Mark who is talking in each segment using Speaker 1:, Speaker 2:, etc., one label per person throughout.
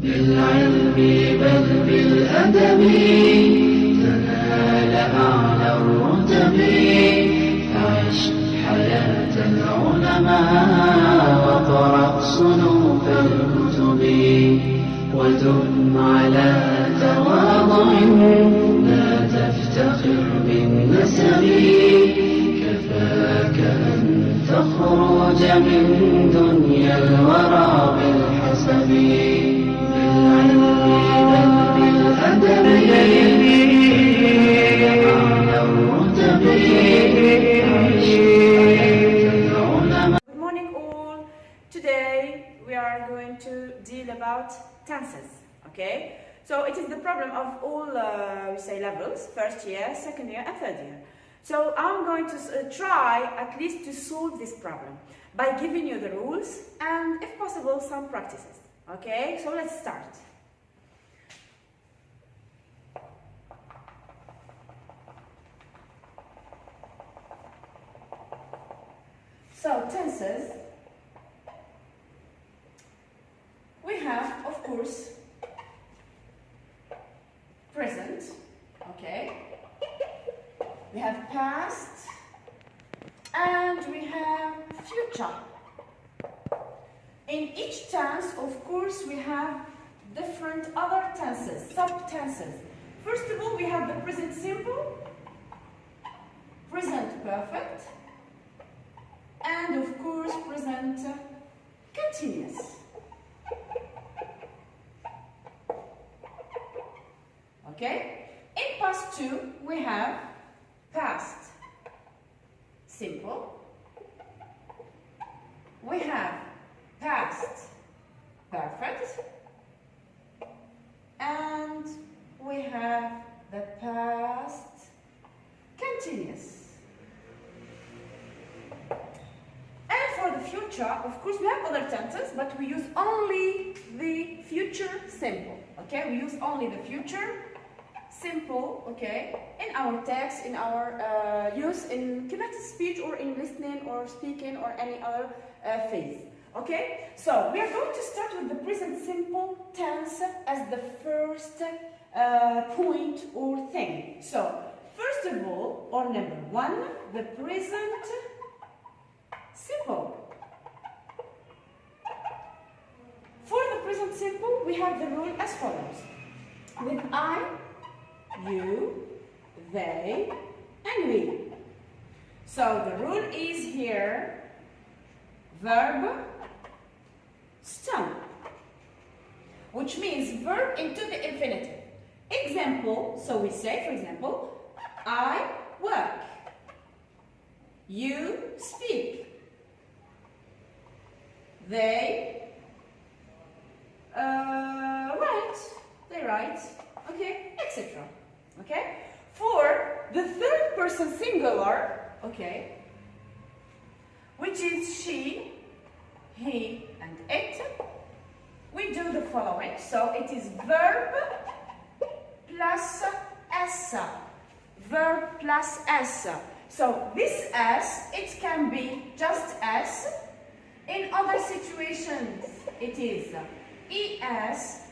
Speaker 1: بالعلم بل بالأدب تنال أعلى الرتب فعش حياة العلماء وقرأ صنوف الكتب ودم على تواضع لا تفتخر بالنسب كفاك أن تخرج من دنيا الورى بالحسب بالعلم بل بالأدب أعلى الرتب عش حياة العلماء.
Speaker 2: Good morning all. Today we are going to deal about tenses, okay? So it is the problem of all we say levels, first year, second year and third year. So I'm going to try at least to solve this problem by giving you the rules and if possible some practices, okay? So let's start. So tenses, we have of course present, okay? We have past and we have future. In each tense, of course, we have different other tenses, sub-tenses. First of all, we have the present simple, present perfect, and of course, present continuous. Okay? In past two, we have past simple, we have past perfect, and we have the past continuous. And for the future, of course, we have other tenses, but we use only the future simple. Okay, we use only the future simple, okay, in our text, in our use in kinetic speech or in listening or speaking or any other phase. Okay, so we are going to start with the present simple tense as the first point or thing. So, first of all, or number one, the present simple. For the present simple, we have the rule as follows. With I, you, they, and we. So the rule is here, verb, stem, which means verb into the infinitive. Example, so we say, for example, I work, you speak, they write, okay, etc. Okay? For the third person singular, okay, which is she, he, and it, we do the following. So it is verb plus s. Verb plus s. So this s, it can be just s. In other situations, it is es.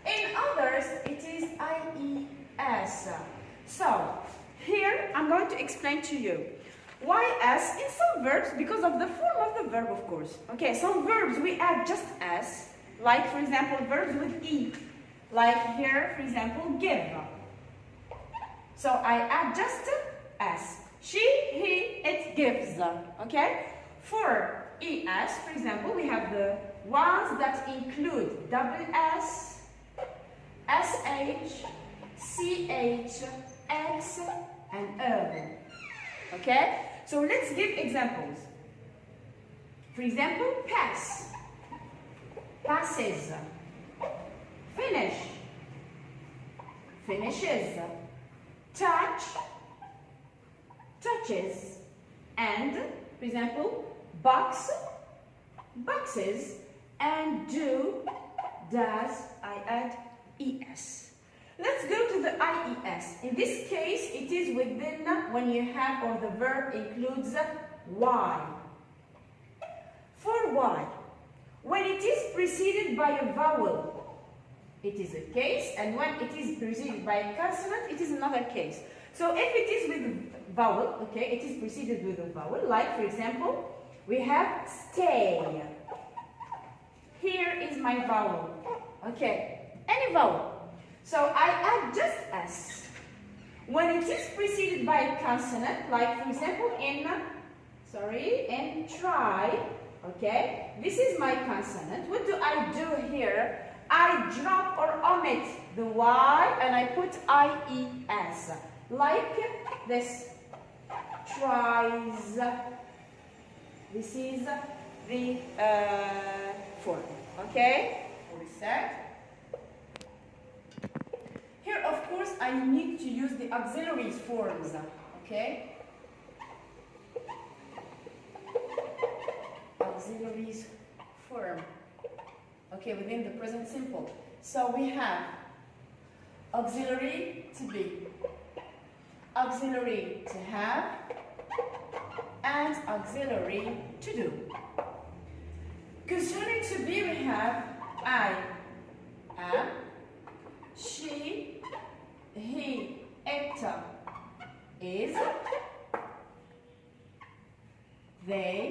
Speaker 2: In others, it is ies. So, here I'm going to explain to you why s in some verbs, because of the form of the verb, of course. Okay, some verbs we add just s, like for example verbs with e, like here, for example, give. So I add just s. She, he, it gives. Okay? For es, for example, we have the ones that include double s, sh, ch, x, and o. Okay? So let's give examples. For example, pass, passes, finish, finishes, touch, touches, and, for example, box, boxes, and do, does, I add es. Let's go to the ies. In this case, it is within when you have or the verb includes y. For y, when it is preceded by a vowel, it is a case, and when it is preceded by a consonant, it is another case. So if it is with vowel, okay, it is preceded with a vowel, like for example, we have stay. Here is my vowel, okay, any vowel. So I add just S. When it is preceded by a consonant, like for example in try, okay, this is my consonant. What do I do here? I drop or omit the Y and I put IES, like this, tries. This is the form, okay? Reset. Here, of course, I need to use the auxiliary forms, okay? Auxiliaries form, okay, within the present simple. So we have auxiliary to be, auxiliary to have, and auxiliary to do. Concerning to be, we have I am, she, he, it is, they,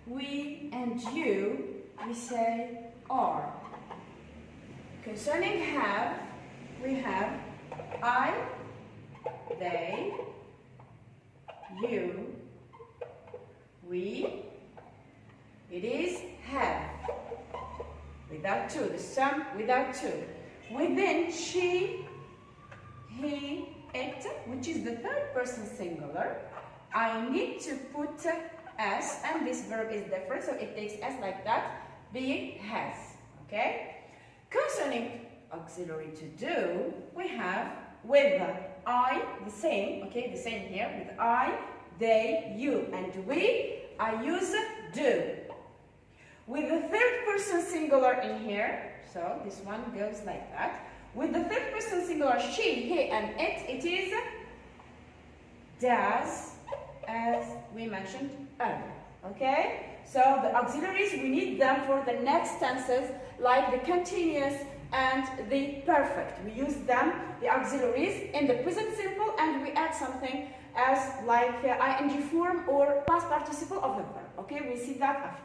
Speaker 2: we, and you, we say are. Concerning have, we have I, they, you, we, it is have. Without two, the sum without two. Within she, he, it, which is the third person singular, I need to put S, and this verb is different, so it takes S like that, being has, okay? Concerning auxiliary to do, we have with I, the same, okay, the same here, with I, they, you, and we, I use do. With the third person singular in here, so this one goes like that. With the third person singular, she, he, and it is does, as we mentioned earlier. Okay? So the auxiliaries, we need them for the next tenses, like the continuous and the perfect. We use them, the auxiliaries, in the present simple, and we add something as like ing form or past participle of the verb. Okay? We'll see that after.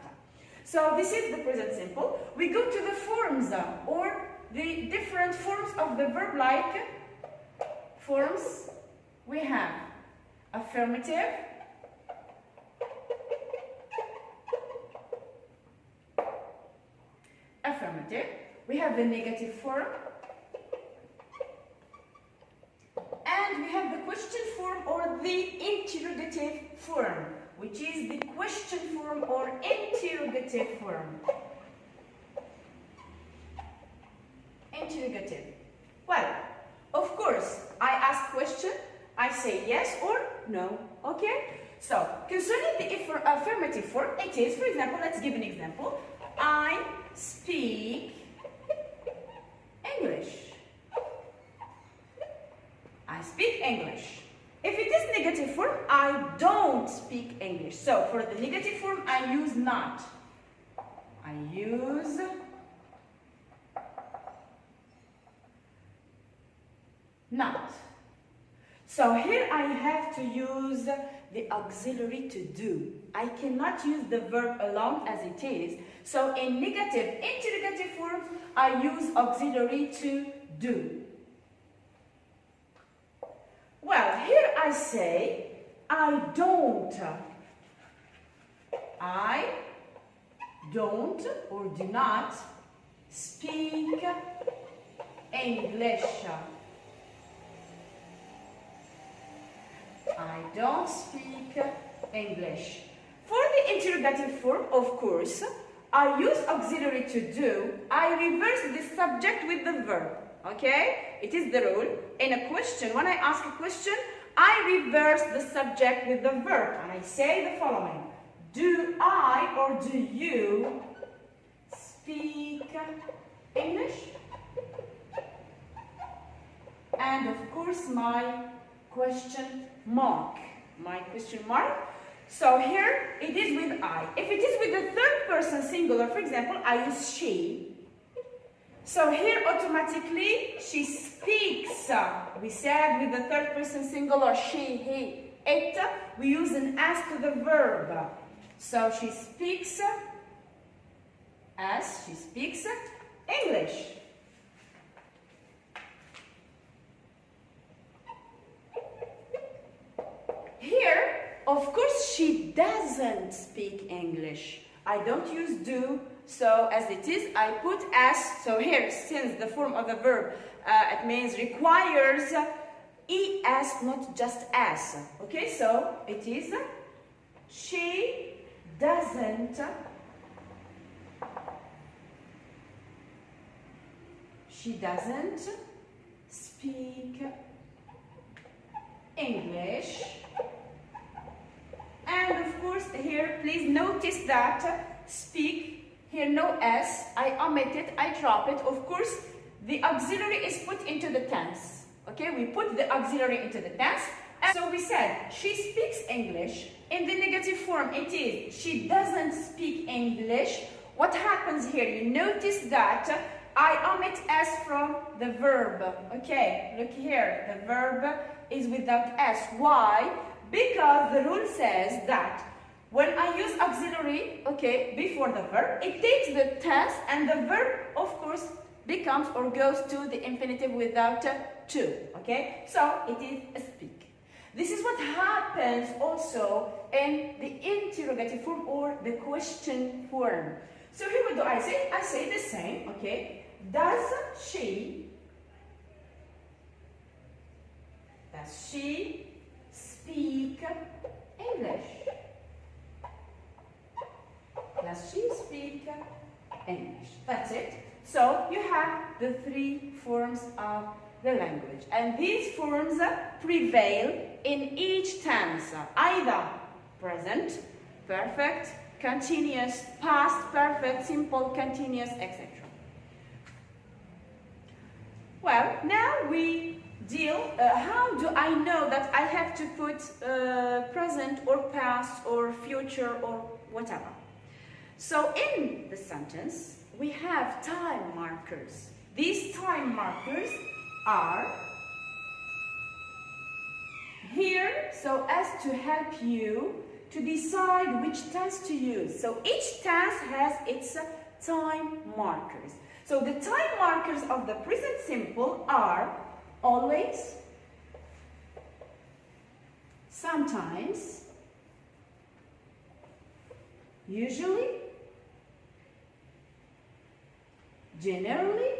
Speaker 2: So this is the present simple. We go to the forms or the different forms of the verb, like forms. We have affirmative, affirmative. We have the negative form, and we have the question form or the interrogative form, which is the question form or interrogative form. Interrogative. Well, of course, I ask question, I say yes or no, okay? So, concerning the affirmative form, it is, for example, let's give an example. I speak English. I speak English. If it is negative form, I don't speak English. So, for the negative form, I use not. I use not. So here I have to use the auxiliary to do. I cannot use the verb alone as it is. So in negative, interrogative form, I use auxiliary to do. Well, here I say, I don't or do not speak English. I don't speak English. For the interrogative form, of course, I use auxiliary to do. I reverse the subject with the verb. Okay? It is the rule. In a question, when I ask a question, I reverse the subject with the verb. And I say the following. Do I or do you speak English? And of course, my question mark. My question mark. So here it is with I. If it is with the third person singular, for example, I use she. So here automatically she speaks. We said with the third person singular she, he, it, we use an as to the verb. So she speaks English. Here, of course, she doesn't speak English. I don't use do, so as it is, I put as. So here, since the form of the verb, it means requires es, not just as. Okay, so it is she doesn't speak English. And of course here please notice that speak, here no s, I omit it, I drop it. Of course the auxiliary is put into the tense. Okay, we put the auxiliary into the tense. And so we said she speaks English. In the negative form it is she doesn't speak English. What happens here? You notice that I omit s from the verb. Okay, look here, the verb is without s. Why? Because the rule says that when I use auxiliary, okay, before the verb, it takes the tense and the verb, of course, becomes or goes to the infinitive without to, okay? So it is speak. This is what happens also in the interrogative form or the question form. So here what do I say? I say the same, okay? Does she speak English? Does she speak English? That's it. So you have the three forms of the language. And these forms prevail in each tense, either present, perfect, continuous, past, perfect, simple, continuous, etc. Well, now we deal, how do I know that I have to put present or past or future or whatever? So in the sentence, we have time markers. These time markers are here so as to help you to decide which tense to use. So each tense has its time markers. So the time markers of the present simple are always, sometimes, usually, generally,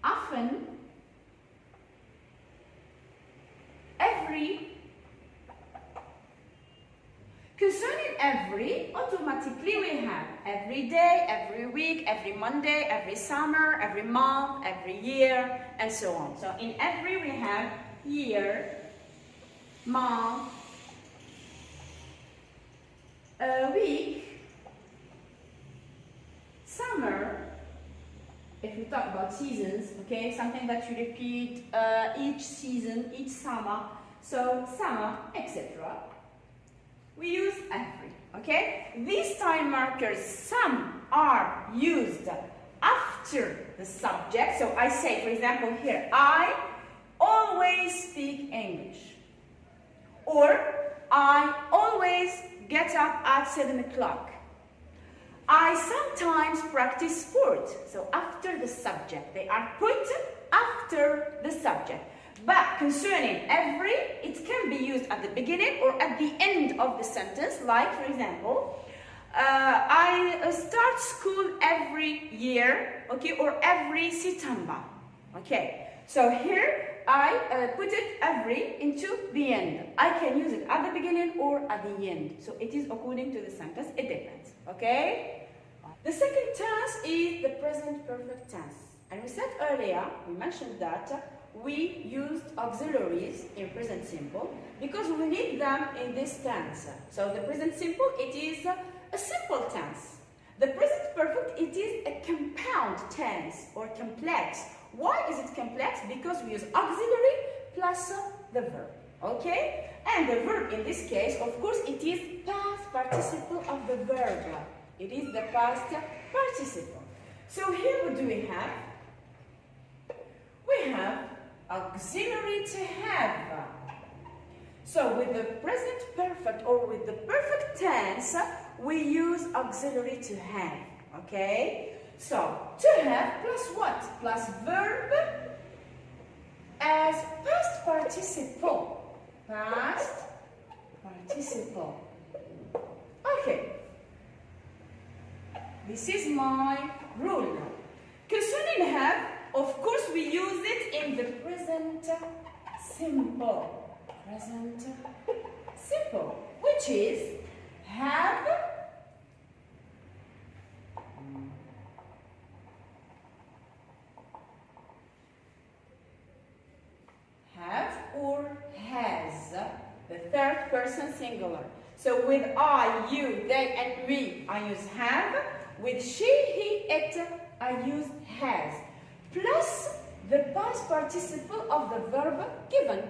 Speaker 2: often, every. Concerning every, automatically we have every day, every week, every Monday, every summer, every month, every year, and so on. So in every we have year, month, week, summer, if we talk about seasons, okay, something that you repeat each season, each summer, so summer, etc. We use every, okay? These time markers, some are used after the subject. So I say, for example, here, I always speak English. Or, I always get up at 7 o'clock. I sometimes practice sport. So after the subject, they are put after the subject. But concerning every, it can be used at the beginning or at the end of the sentence. Like, for example, I start school every year, okay, or every September, okay. So here I put it every into the end. I can use it at the beginning or at the end. So it is according to the sentence. It depends, okay. The second tense is the present perfect tense. And we said earlier, we mentioned that we used auxiliaries in present simple because we need them in this tense. So the present simple, it is a simple tense. The present perfect, it is a compound tense or complex. Why is it complex? Because we use auxiliary plus the verb, okay? And the verb in this case, of course, it is past participle of the verb. It is the past participle. So here what do we have? We have auxiliary to have. So with the present perfect or with the perfect tense, we use auxiliary to have. Okay? So to have plus what? Plus verb as past participle. Past participle. Okay. This is my rule. Concerning have, of course, we use it in the present simple. Present simple, which is have, or has, the third person singular. So with I, you, they, and we, I use have. With she, he, it, I use has. Plus the past participle of the verb given.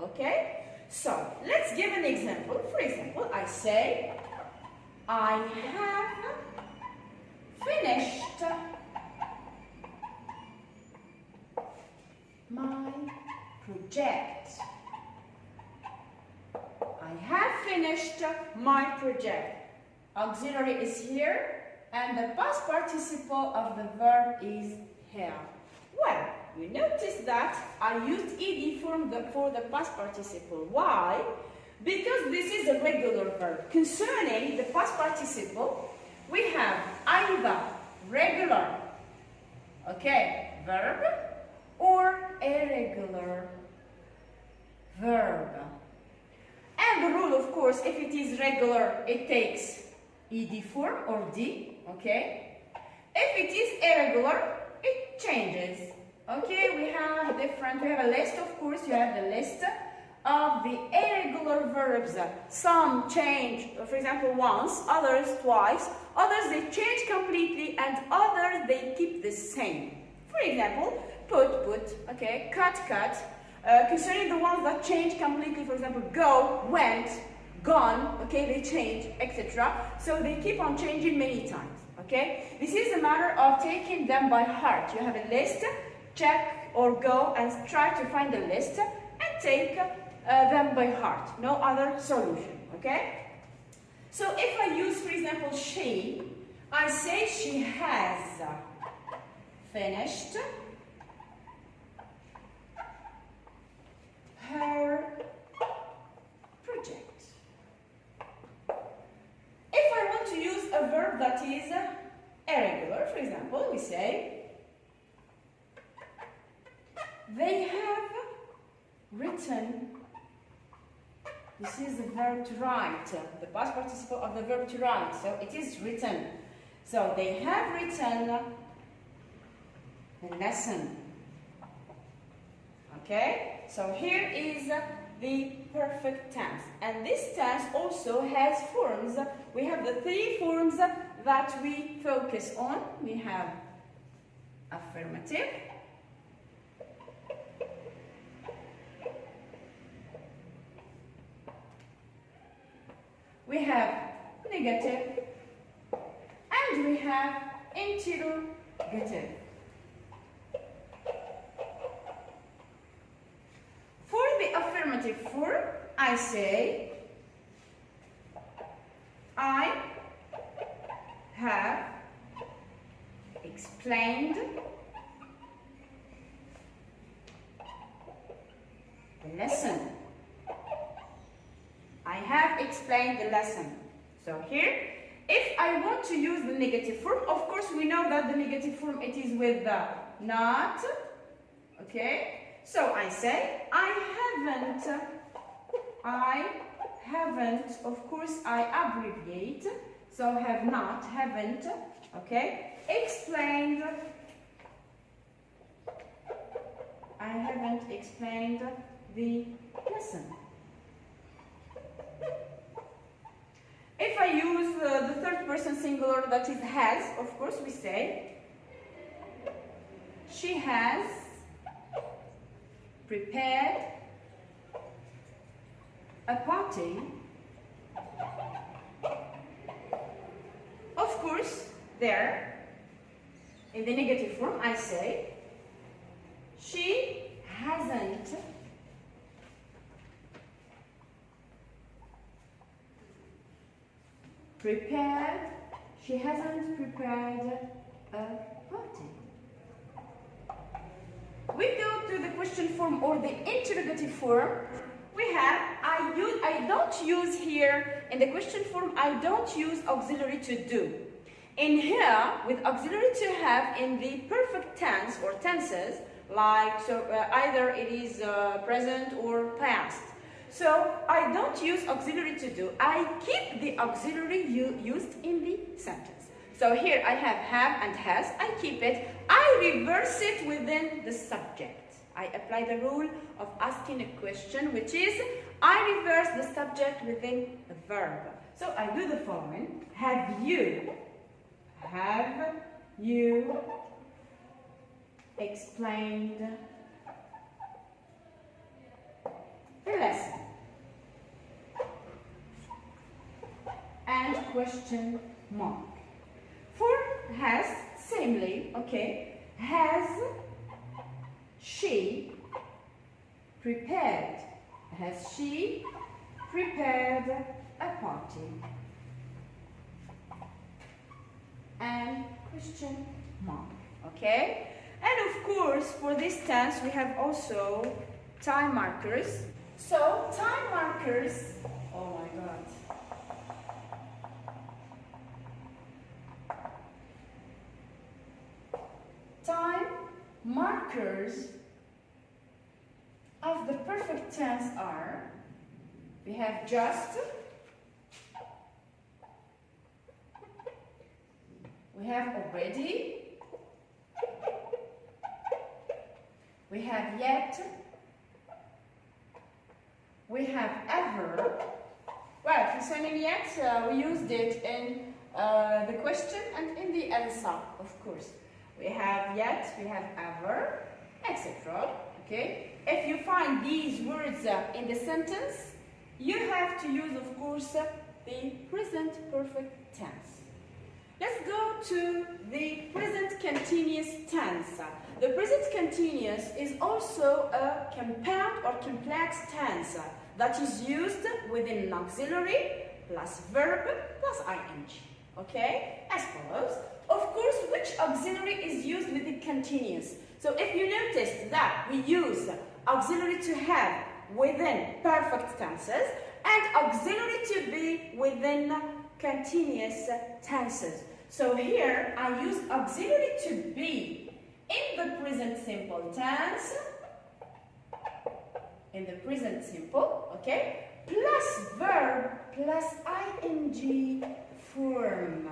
Speaker 2: Okay? So let's give an example. For example, I say, I have finished my project. I have finished my project. Auxiliary is here, and the past participle of the verb is here. Well, you notice that I used ed form for the past participle. Why? Because this is a regular verb. Concerning the past participle, we have either regular, okay, verb, or irregular verb. And the rule, of course, if it is regular, it takes ed form or d, okay? If it is irregular, it changes. Okay, we have a list, of course, you have the list of the irregular verbs. Some change, for example, once, others twice, others they change completely, and others they keep the same. For example, put, okay, cut. Concerning the ones that change completely, for example, go, went, gone, okay, they change, etc. So they keep on changing many times, okay? This is a matter of taking them by heart. You have a list, check or go and try to find the list and take them by heart. No other solution, okay? So if I use, for example, she, I say she has finished her project. If I want to use a verb that is irregular, for example, we say they have written. This is the verb to write, the past participle of the verb to write, so it is written. So they have written the lesson. Okay, so here is the perfect tense, and this tense also has forms. We have the three forms that we focus on. We have affirmative, we have negative, and we have interrogative. For the affirmative form, I say, I have explained the lesson. I have explained the lesson. So here, if I want to use the negative form, of course we know that the negative form, it is with the not, okay? So I say, I haven't, of course I abbreviate, so have not, haven't, okay? Explained, I haven't explained the lesson. If I use the third person singular that is has, of course we say, she has prepared a party. Of course, there, in the negative form, I say, she hasn't prepared a party. We go to the question form or the interrogative form. We have, I don't use here, in the question form, I don't use auxiliary to do. In here, with auxiliary to have in the perfect tense or tenses, like, so either it is present or past. So I don't use auxiliary to do. I keep the auxiliary used in the sentence. So here I have and has. I keep it. I reverse it within the subject. I apply the rule of asking a question, which is I reverse the subject within the verb. So I do the following. Have you explained the lesson? And question mark. For has, samely, okay, has she prepared a party? And question mark, okay? And of course, for this tense, we have also time markers. So, time markers, oh my God. Time markers of the perfect tense are, we have just, we have already, we have yet, we have ever. Well, concerning yet, we used it in the question and in the answer, of course. We have yet, we have ever, etc. Okay? If you find these words in the sentence, you have to use, of course, the present perfect tense. Let's go to the present continuous tense. The present continuous is also a compound or complex tense that is used within an auxiliary plus verb plus ing. Okay? As follows. Of course, which auxiliary is used with the continuous? So if you notice that we use auxiliary to have within perfect tenses and auxiliary to be within continuous tenses. So here I use auxiliary to be in the present simple tense, okay, plus verb plus ing form.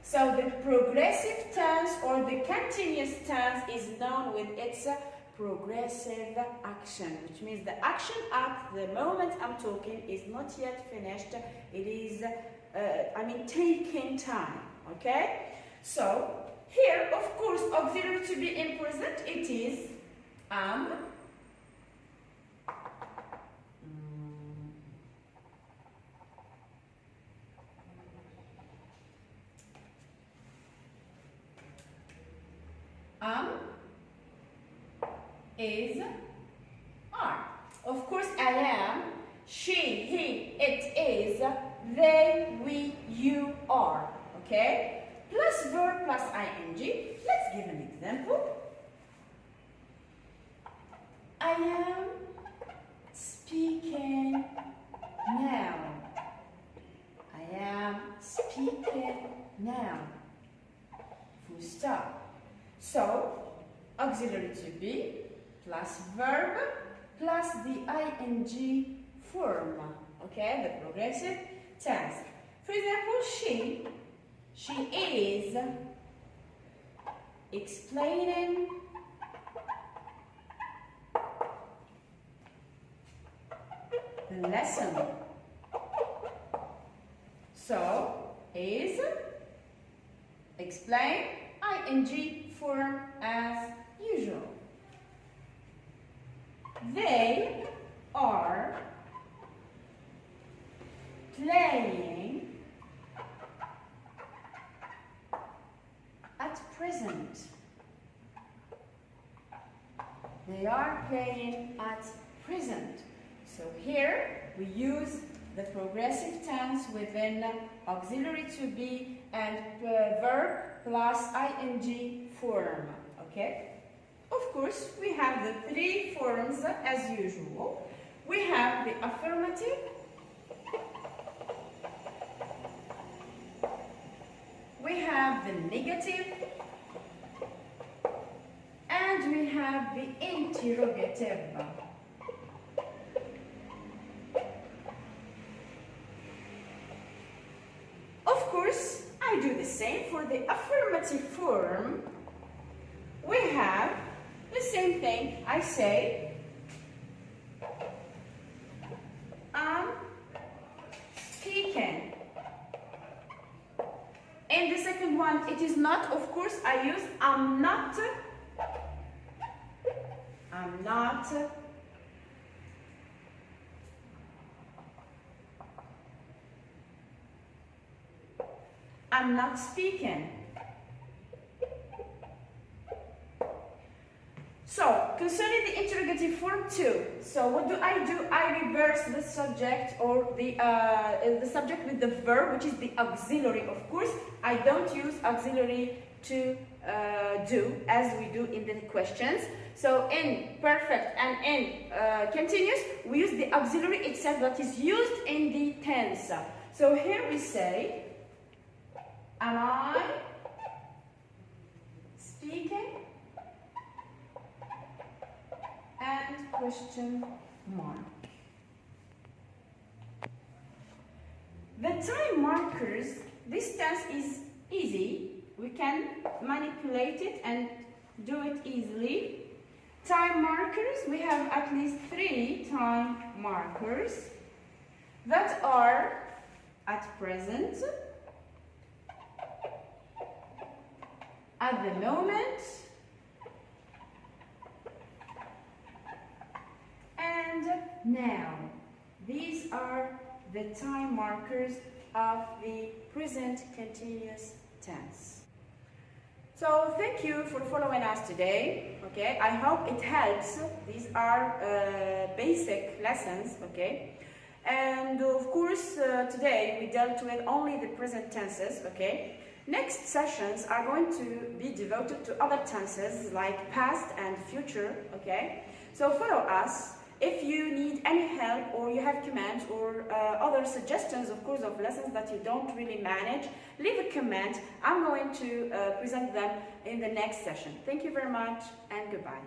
Speaker 2: So the progressive tense or the continuous tense is known with its progressive action, which means the action at the moment I'm talking is not yet finished. It is, taking time, okay? So here, of course, auxiliary to be in present, it is am, is, are. Of course, I am, she, he, it is, they, we, you, are. Okay? Plus verb plus ing. Let's give an example. I am speaking now. I am speaking now. Full stop. So, auxiliary to be plus verb plus the ing form. Okay, the progressive tense. For example, she is explaining the lesson. So, is, explain, ing form as usual. They are playing present. They are playing at present. So here we use the progressive tense within auxiliary to be and verb plus ing form. Okay? Of course, we have the three forms as usual. We have the affirmative, we have the negative, and we have the interrogative. Of course, I do the same for the affirmative form. We have the same thing. I say, I'm speaking. In the second one, it is not, of course, I use I'm not. I'm not. I'm not speaking. So, concerning the interrogative form too. So, what do? I reverse the subject or the subject with the verb, which is the auxiliary. Of course, I don't use auxiliary to do as we do in the questions. So, in perfect and in continuous, we use the auxiliary itself that is used in the tense. So, here we say, am I speaking? And question mark. The time markers, this tense is easy. We can manipulate it and do it easily. Time markers, we have at least 3 time markers that are at present, at the moment, and now. These are the time markers of the present continuous tense. So thank you for following us today. Okay, I hope it helps. These are basic lessons. Okay, and of course today we dealt with only the present tenses. Okay, next sessions are going to be devoted to other tenses like past and future. Okay, so follow us. If you need any help or you have comments or other suggestions, of course, of lessons that you don't really manage, leave a comment. I'm going to present them in the next session. Thank you very much and goodbye.